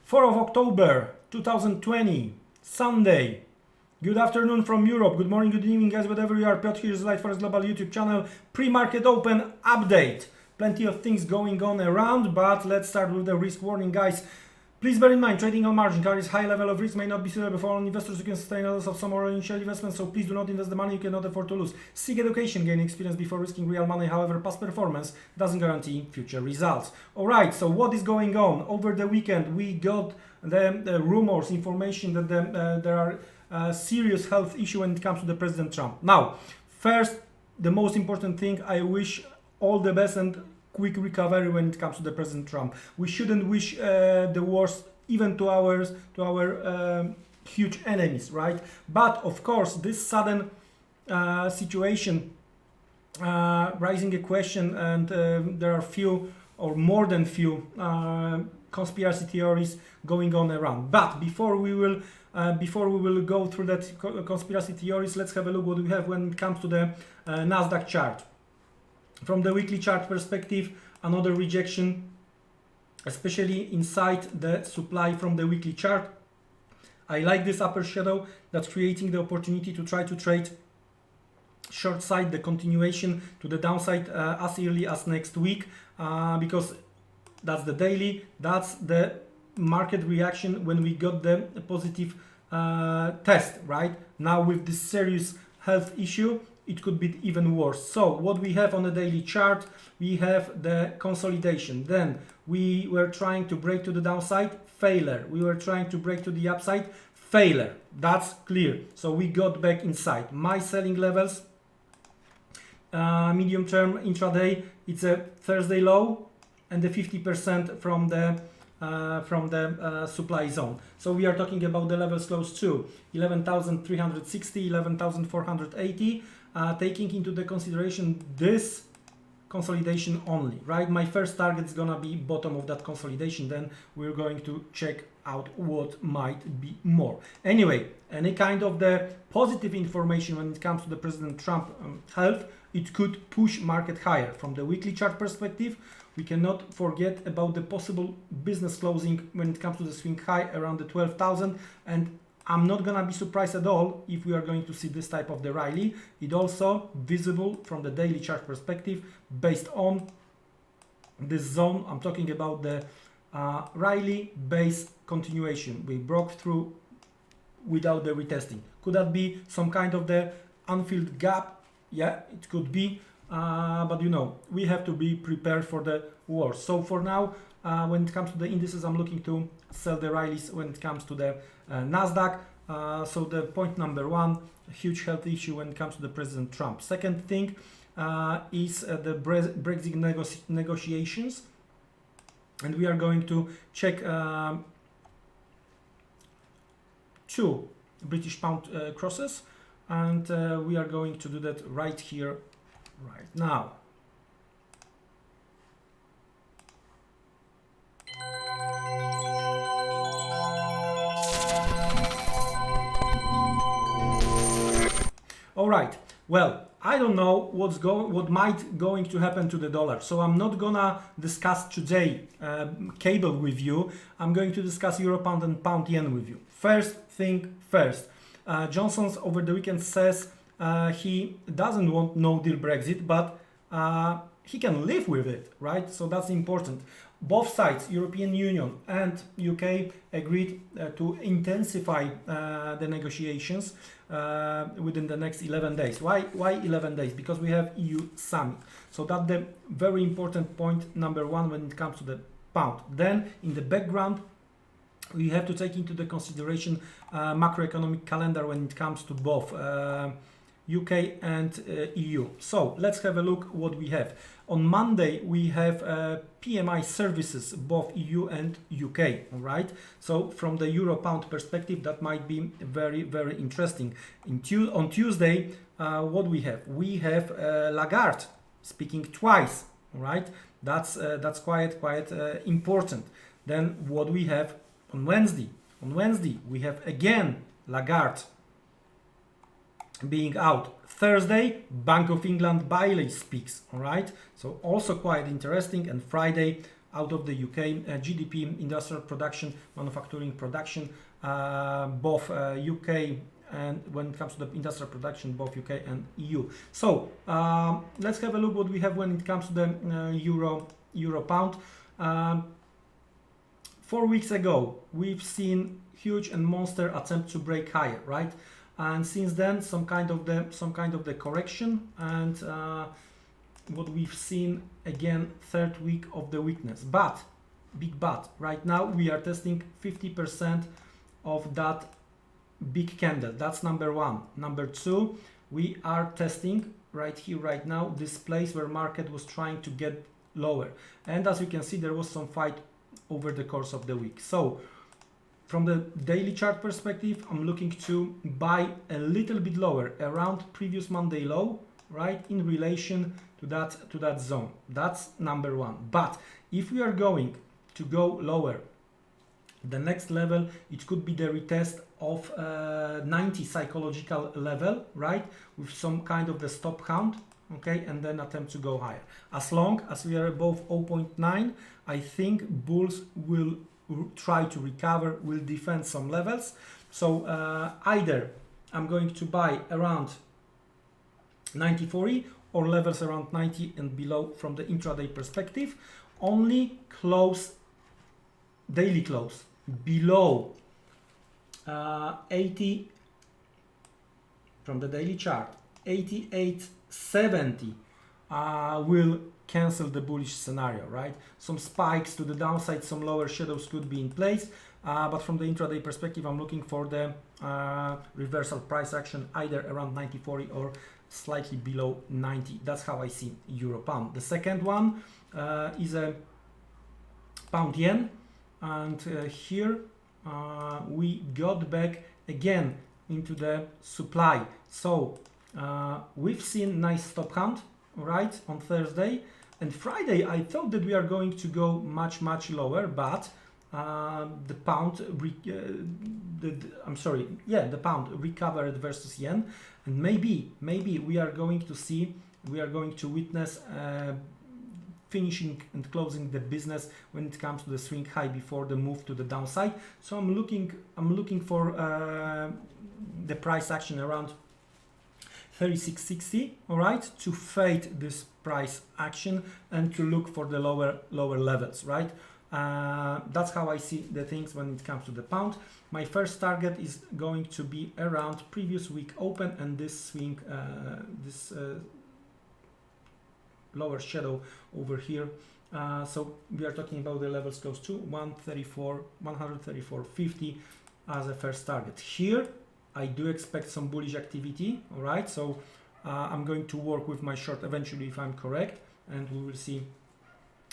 4th of October 2020, Sunday. Good afternoon from Europe. Good morning, good evening, guys, whatever you are. Piotr here is live Forex Global YouTube channel. Pre-market open update. Plenty of things going on around, but let's start with the risk warning, guys. Please bear in mind, trading on margin carries high level of risk, may not be suitable for all investors who can sustain a loss of some or initial investments, so please do not invest the money you cannot afford to lose. Seek education, gain experience before risking real money. However, past performance doesn't guarantee future results. Alright, so what is going on? Over the weekend, we got the rumors, information that there are serious health issues when it comes to the President Trump. Now, first, the most important thing, I wish all the best and quick recovery when it comes to the President Trump. We shouldn't wish the worst even to our huge enemies, right? But of course, this sudden situation raising a question, and there are few or more than few conspiracy theories going on around. But before we will go through that conspiracy theories, let's have a look what we have when it comes to the Nasdaq chart. From the weekly chart perspective, another rejection, especially inside the supply from the weekly chart. I like this upper shadow that's creating the opportunity to try to trade short side, the continuation to the downside as early as next week, because that's the daily, that's the market reaction when we got the positive test, right? Now with this serious health issue, it could be even worse. So what we have on the daily chart, we have the consolidation. Then we were trying to break to the downside, failure. We were trying to break to the upside, failure. That's clear. So we got back inside. My selling levels, medium term intraday, it's a Thursday low and the 50% from the supply zone. So we are talking about the levels close to 11,360, 11,480. Taking into the consideration this consolidation only, right? My first target is gonna be bottom of that consolidation, then we're going to check out what might be more. Anyway, any kind of the positive information when it comes to the President Trump health, it could push market higher. From the weekly chart perspective, we cannot forget about the possible business closing when it comes to the swing high around the 12,000, and I'm not gonna be surprised at all if we are going to see this type of the rally. It also visible from the daily chart perspective based on this zone. I'm talking about the rally base continuation. We broke through without the retesting. Could that be some kind of the unfilled gap? Yeah, it could be, but you know, we have to be prepared for the worst. So for now, when it comes to the indices, I'm looking to sell the rallies when it comes to the Nasdaq. So the point number one, a huge health issue when it comes to the President Trump. Second thing is the Brexit negotiations, and we are going to check two British pound crosses, and we are going to do that right here, right now. All right. Well, I don't know what might going to happen to the dollar. So I'm not gonna discuss today cable with you. I'm going to discuss Euro pound and pound yen with you. First thing first. Johnson's over the weekend says he doesn't want no deal Brexit, but he can live with it, right? So that's important. Both sides, European Union and UK, agreed to intensify the negotiations within the next 11 days. Why 11 days? Because we have EU summit. So that's the very important point number one when it comes to the pound. Then in the background, we have to take into the consideration macroeconomic calendar when it comes to both UK and EU. So let's have a look what we have. On Monday, we have PMI services, both EU and UK, all right? So from the Euro-Pound perspective, that might be very, very interesting. On Tuesday, what we have? We have Lagarde speaking twice, all right? That's quite important. Then what we have on Wednesday? On Wednesday, we have again Lagarde being out. Thursday, Bank of England Bailey speaks, all right? So also quite interesting. And Friday, out of the UK. GDP, industrial production, manufacturing production, both UK, and when it comes to the industrial production, both UK and EU. So let's have a look what we have when it comes to the euro pound. 4 weeks ago, we've seen huge and monster attempt to break higher, right? And since then, some kind of the correction, and what we've seen again, third week of the weakness. But big but, right now we are testing 50% of that big candle. That's number one. Number two, we are testing right here, right now, this place where market was trying to get lower. And as you can see, there was some fight over the course of the week. So from the daily chart perspective, I'm looking to buy a little bit lower, around previous Monday low, right, in relation to that zone. That's number one. But if we are going to go lower, the next level, it could be the retest of 90 psychological level, right, with some kind of the stop count, okay, and then attempt to go higher. As long as we are above 0.9, I think bulls will try to recover, will defend some levels. So either I'm going to buy around 90.40 or levels around 90 and below from the intraday perspective. Only close, daily close, below 80 from the daily chart, 88.70 will cancel the bullish scenario, right? Some spikes to the downside, some lower shadows could be in place, but from the intraday perspective, I'm looking for the reversal price action either around 90.40 or slightly below 90. That's how I see euro pound. The second one is a pound yen, and here we got back again into the supply. So we've seen nice stop count, right, on Thursday, and Friday I thought that we are going to go much lower, but the pound the pound recovered versus yen, and maybe we are going to witness finishing and closing the business when it comes to the swing high before the move to the downside. So I'm looking for the price action around 36.60, all right, to fade this price action and to look for the lower levels, right? That's how I see the things when it comes to the pound. My first target is going to be around previous week open and this swing, this lower shadow over here. So we are talking about the levels close to 134.50 as a first target. Here I do expect some bullish activity, all right? So I'm going to work with my short eventually if I'm correct, and we will see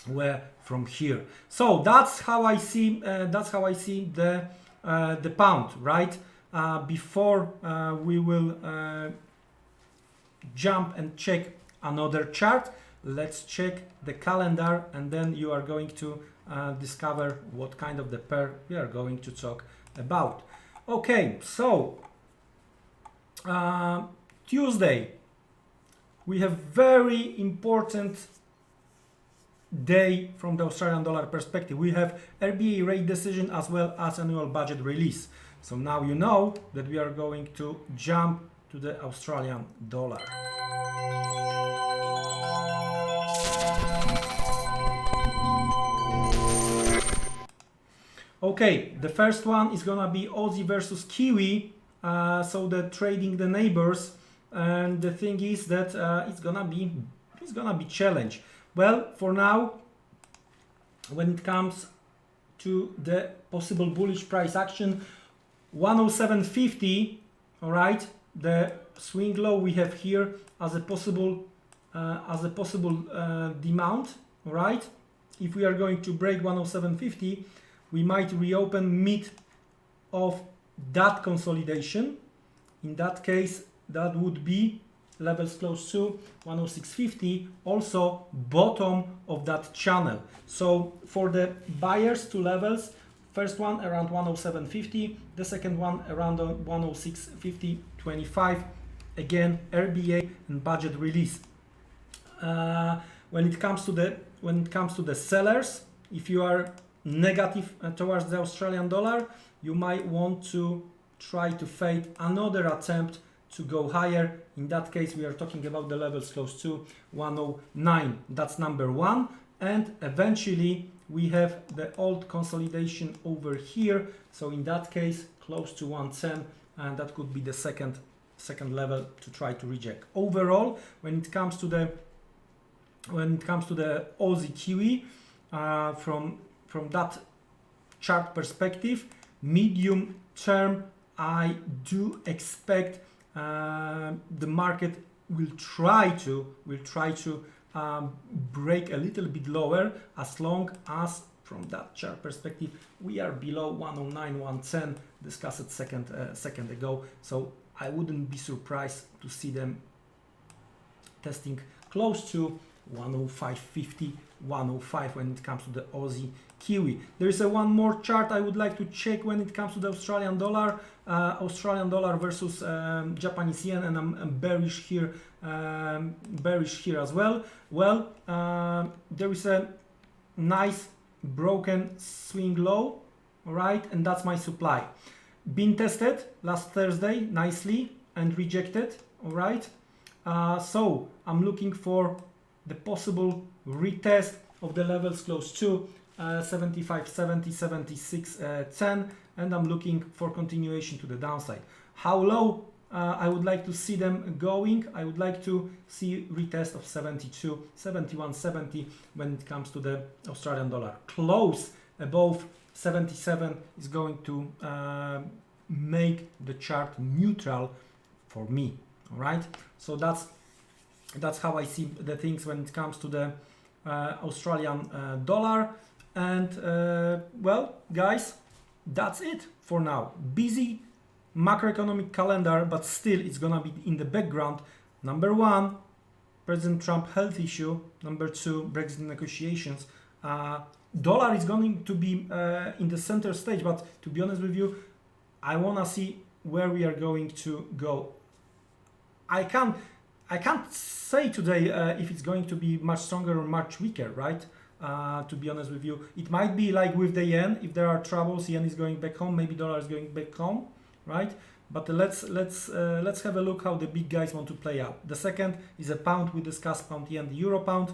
where from here. So that's how I see the pound, right? Before we will jump and check another chart, let's check the calendar, and then you are going to discover what kind of the pair we are going to talk about. Okay, so Tuesday we have very important day from the Australian dollar perspective. We have RBA rate decision as well as annual budget release. So now you know that we are going to jump to the Australian dollar. Okay, the first one is gonna be Aussie versus Kiwi. So the trading the neighbors, and the thing is that it's gonna be challenge. Well, for now, when it comes to the possible bullish price action, 107.50, all right, the swing low we have here as a possible demand, all right. If we are going to break 107.50, we might reopen mid of that consolidation. In that case, that would be levels close to 106.50, also bottom of that channel. So for the buyers, two levels, first one around 107.50, the second one around 106.50.25. Again, RBA and budget release. When it comes to the sellers, If you are negative towards the Australian dollar, you might want to try to fade another attempt to go higher. In that case, we are talking about the levels close to 109. That's number one. And eventually we have the old consolidation over here. So in that case, close to 110, and that could be the second level to try to reject. Overall, when it comes to the Aussie Kiwi, from that chart perspective, medium term, I do expect the market will try to break a little bit lower, as long as from that chart perspective we are below 109, 110, discussed second ago. So I wouldn't be surprised to see them testing close to 105.50, 105 when it comes to the Aussie Kiwi. There is one more chart I would like to check when it comes to the Australian dollar versus Japanese yen, and I'm bearish here as well. Well, there is a nice broken swing low, all right, and that's my supply. Been tested last Thursday nicely and rejected, all right. So I'm looking for the possible retest of the levels close to 75.70, 76.10, and I'm looking for continuation to the downside. How low I would like to see them going? I would like to see retest of 72, 71.70 when it comes to the Australian dollar. Close above 77 is going to make the chart neutral for me. All right, so that's how I see the things when it comes to the Australian dollar. And well, guys, that's it for now. Busy macroeconomic calendar, but still it's gonna be in the background. Number one, President Trump health issue. Number two, Brexit negotiations. Dollar is going to be in the center stage, but to be honest with you, I wanna see where we are going to go. I can't say today if it's going to be much stronger or much weaker, right? To be honest with you, it might be like with the yen. If there are troubles, yen is going back home, maybe dollar is going back home, right? But let's have a look how the big guys want to play out. The second is a pound. We discussed pound yen, the euro pound,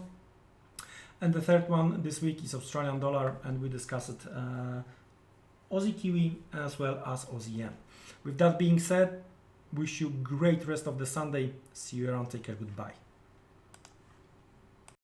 and the third one this week is Australian dollar, and we discussed Aussie Kiwi as well as Aussie yen. With that being said, wish you great rest of the Sunday. See you around. Take care. Goodbye.